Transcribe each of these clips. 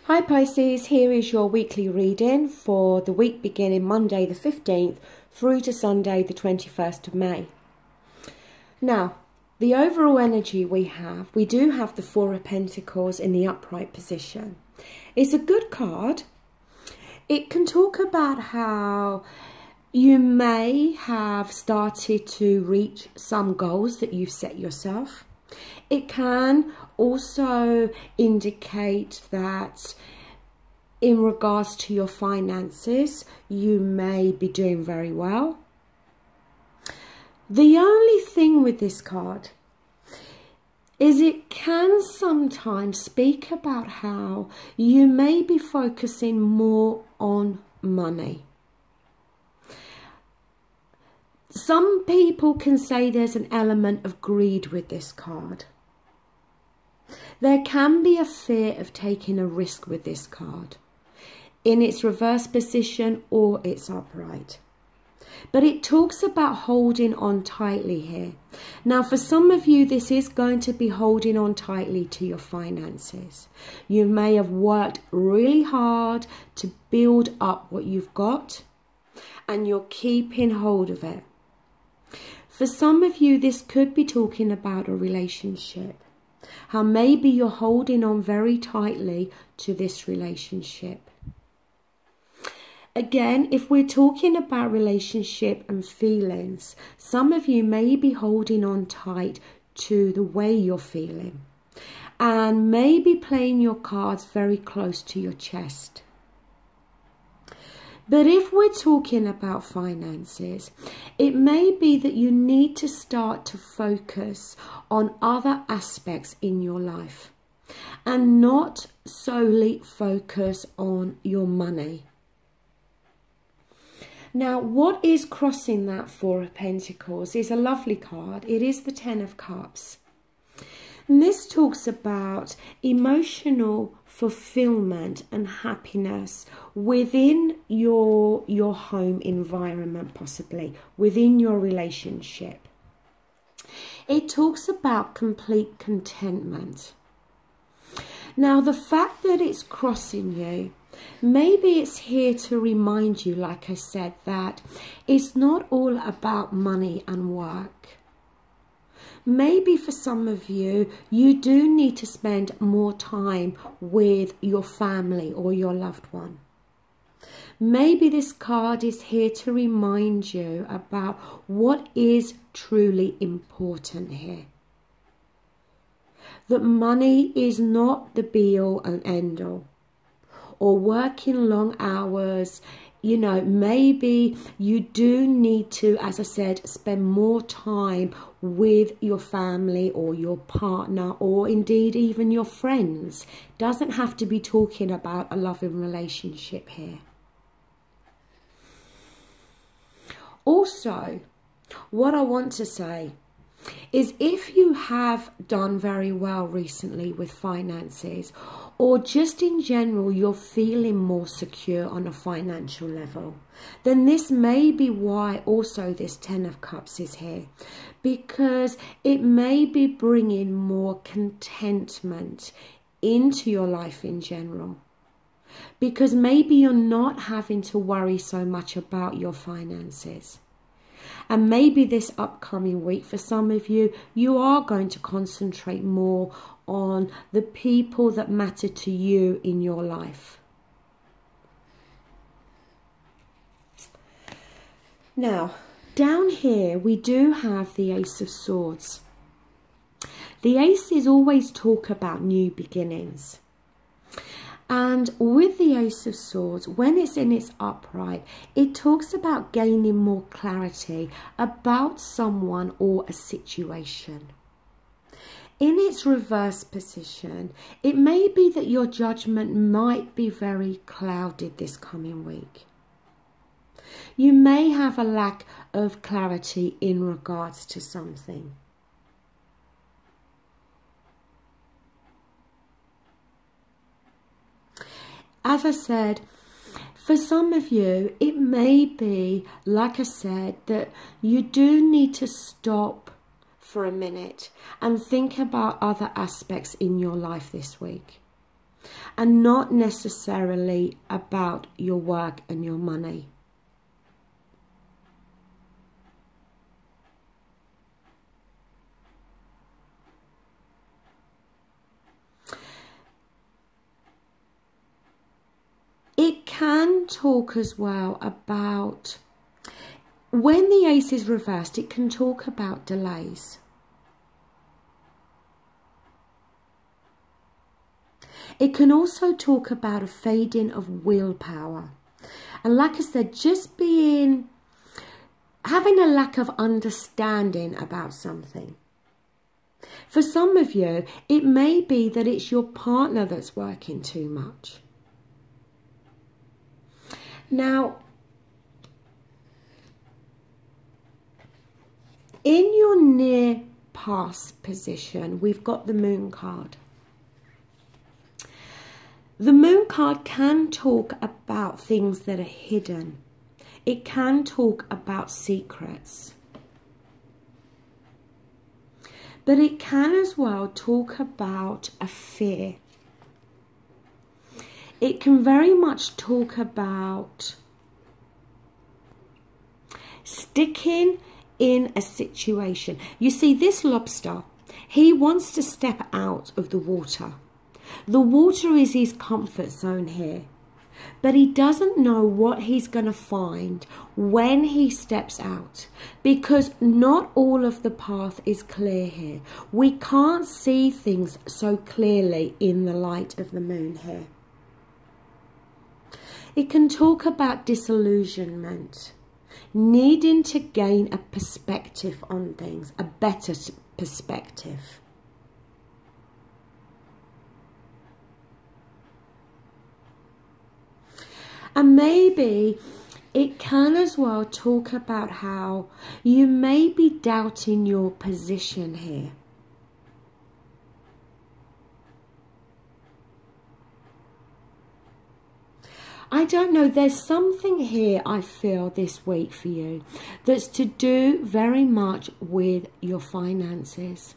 Hi Pisces, here is your weekly reading for the week beginning Monday the 15th through to Sunday the 21st of May. Now, the overall energy we do have the Four of Pentacles in the upright position. It's a good card. It can talk about how you may have started to reach some goals that you've set yourself. It can also indicate that in regards to your finances, you may be doing very well. The only thing with this card is it can sometimes speak about how you may be focusing more on money. Some people can say there's an element of greed with this card. There can be a fear of taking a risk with this card in its reverse position or its upright. But it talks about holding on tightly here. Now, for some of you, this is going to be holding on tightly to your finances. You may have worked really hard to build up what you've got, and you're keeping hold of it. For some of you, this could be talking about a relationship. How maybe you're holding on very tightly to this relationship. Again, if we're talking about relationship and feelings, some of you may be holding on tight to the way you're feeling and maybe playing your cards very close to your chest. But if we're talking about finances, it may be that you need to start to focus on other aspects in your life and not solely focus on your money. Now, what is crossing that Four of Pentacles is a lovely card. It is the Ten of Cups. And this talks about emotional fulfillment and happiness within your home environment, possibly within your relationship. It talks about complete contentment. Now, the fact that it's crossing you, maybe it's here to remind you, like I said, that it's not all about money and work. Maybe for some of you, you do need to spend more time with your family or your loved one. Maybe this card is here to remind you about what is truly important here. That money is not the be-all and end-all. Or working long hours, you know, maybe you do need to, as I said, spend more time with your family or your partner or indeed even your friends. Doesn't have to be talking about a loving relationship here. Also, what I want to say is if you have done very well recently with finances, or just in general you're feeling more secure on a financial level, then this may be why also this Ten of Cups is here, because it may be bringing more contentment into your life in general, because maybe you're not having to worry so much about your finances. And maybe this upcoming week, for some of you, you are going to concentrate more on the people that matter to you in your life. Now, down here, we do have the Ace of Swords. The Aces always talk about new beginnings. And with the Ace of Swords, when it's in its upright, it talks about gaining more clarity about someone or a situation. In its reverse position, it may be that your judgment might be very clouded this coming week. You may have a lack of clarity in regards to something. As I said, for some of you, it may be, like I said, that you do need to stop for a minute and think about other aspects in your life this week. and not necessarily about your work and your money. It can talk as well about, when the ace is reversed, it can talk about delays. It can also talk about a fading of willpower. And like I said, just having a lack of understanding about something. For some of you, it may be that it's your partner that's working too much. Now, in your near past position, we've got the Moon card. The Moon card can talk about things that are hidden. It can talk about secrets. But it can as well talk about a fear. It can very much talk about sticking in a situation. You see, this lobster, he wants to step out of the water. The water is his comfort zone here, but he doesn't know what he's going to find when he steps out, because not all of the path is clear here. We can't see things so clearly in the light of the moon here. It can talk about disillusionment, needing to gain a perspective on things, a better perspective. And maybe it can as well talk about how you may be doubting your position here. I don't know, there's something here I feel this week for you that's to do very much with your finances.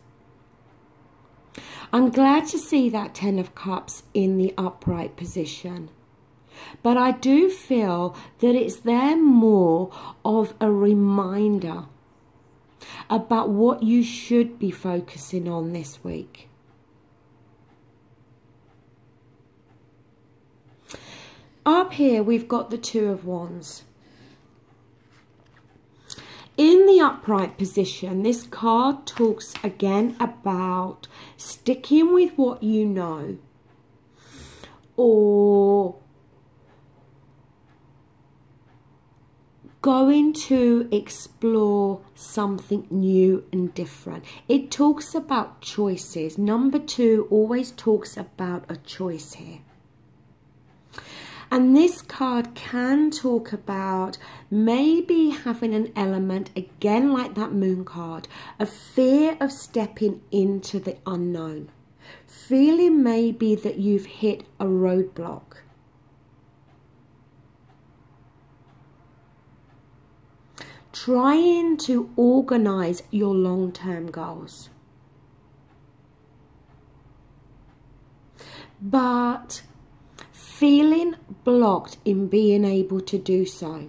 I'm glad to see that Ten of Cups in the upright position. But I do feel that it's there more of a reminder about what you should be focusing on this week. Up here, we've got the Two of Wands. In the upright position, this card talks again about sticking with what you know, or going to explore something new and different. It talks about choices. Number 2 always talks about a choice here. And this card can talk about maybe having an element, again like that Moon card, a fear of stepping into the unknown. Feeling maybe that you've hit a roadblock. Trying to organize your long-term goals. But feeling blocked in being able to do so.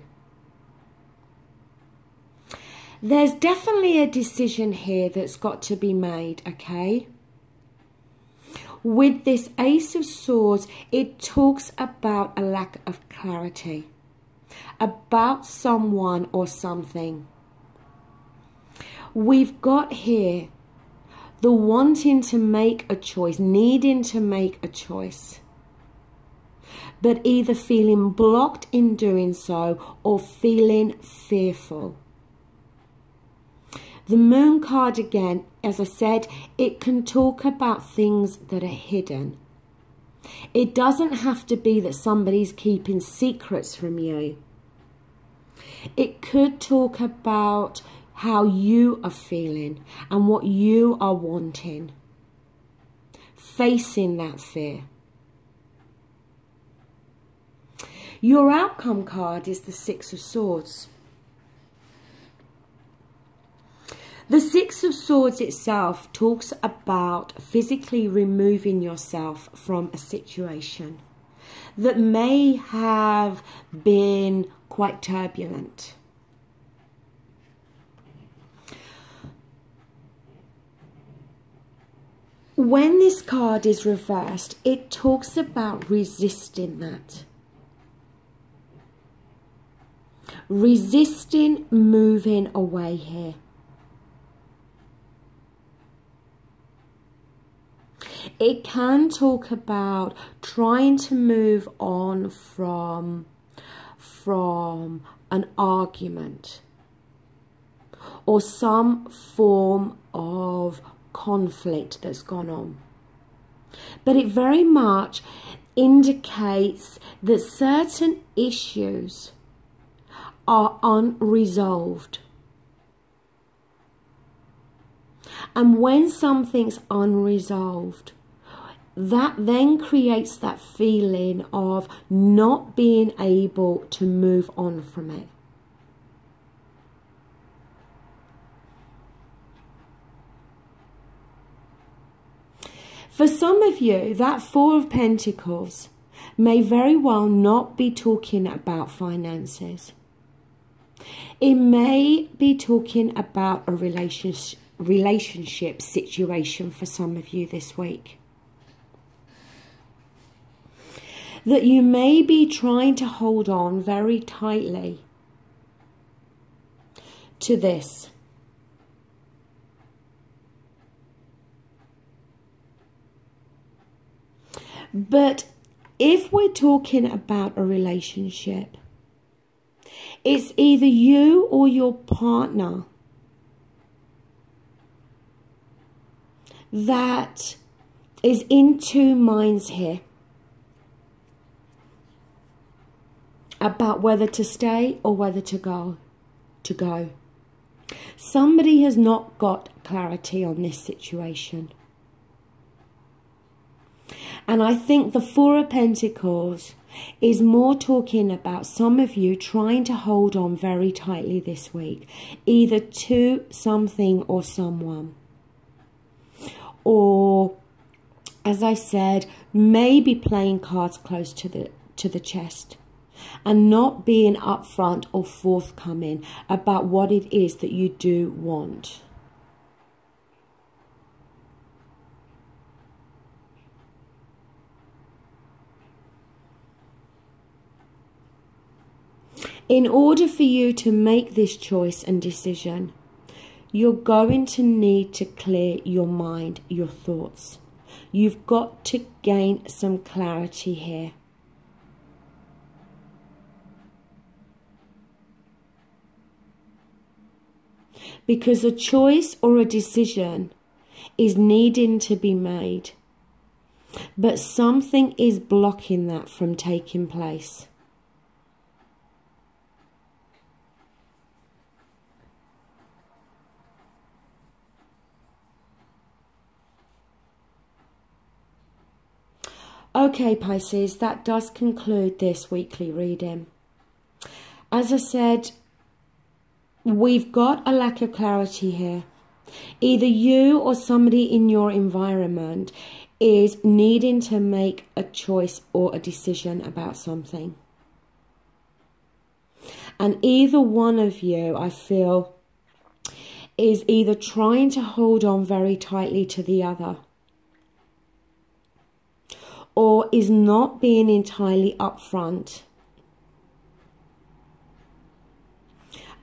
There's definitely a decision here that's got to be made, okay? With this Ace of Swords, it talks about a lack of clarity about someone or something. We've got here the wanting to make a choice, needing to make a choice, but either feeling blocked in doing so or feeling fearful. The Moon card again, as I said, it can talk about things that are hidden. It doesn't have to be that somebody's keeping secrets from you. It could talk about how you are feeling and what you are wanting. Facing that fear. Your outcome card is the Six of Swords. The Six of Swords itself talks about physically removing yourself from a situation that may have been quite turbulent. When this card is reversed, it talks about resisting that. Resisting moving away here. It can talk about trying to move on from an argument or some form of conflict that's gone on. But it very much indicates that certain issues are unresolved. And when something's unresolved, that then creates that feeling of not being able to move on from it. For some of you, that Four of Pentacles may very well not be talking about finances. It may be talking about a relationship situation for some of you this week. That you may be trying to hold on very tightly to this. But if we're talking about a relationship, it's either you or your partner that is in two minds here about whether to stay or whether to go. Somebody has not got clarity on this situation. And I think the Four of Pentacles is more talking about some of you trying to hold on very tightly this week, either to something or someone. Or, as I said, maybe playing cards close to the chest and not being upfront or forthcoming about what it is that you do want. In order for you to make this choice and decision, you're going to need to clear your mind, your thoughts. You've got to gain some clarity here. Because a choice or a decision is needing to be made, but something is blocking that from taking place. Okay, Pisces, that does conclude this weekly reading. As I said, we've got a lack of clarity here. Either you or somebody in your environment is needing to make a choice or a decision about something. And either one of you, I feel, is either trying to hold on very tightly to the other, or is not being entirely upfront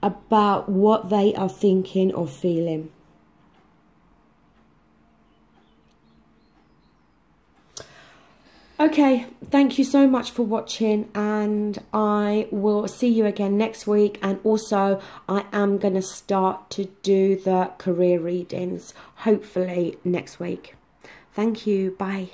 about what they are thinking or feeling. Okay, thank you so much for watching, and I will see you again next week. And also, I am going to start to do the career readings, hopefully next week. Thank you. Bye.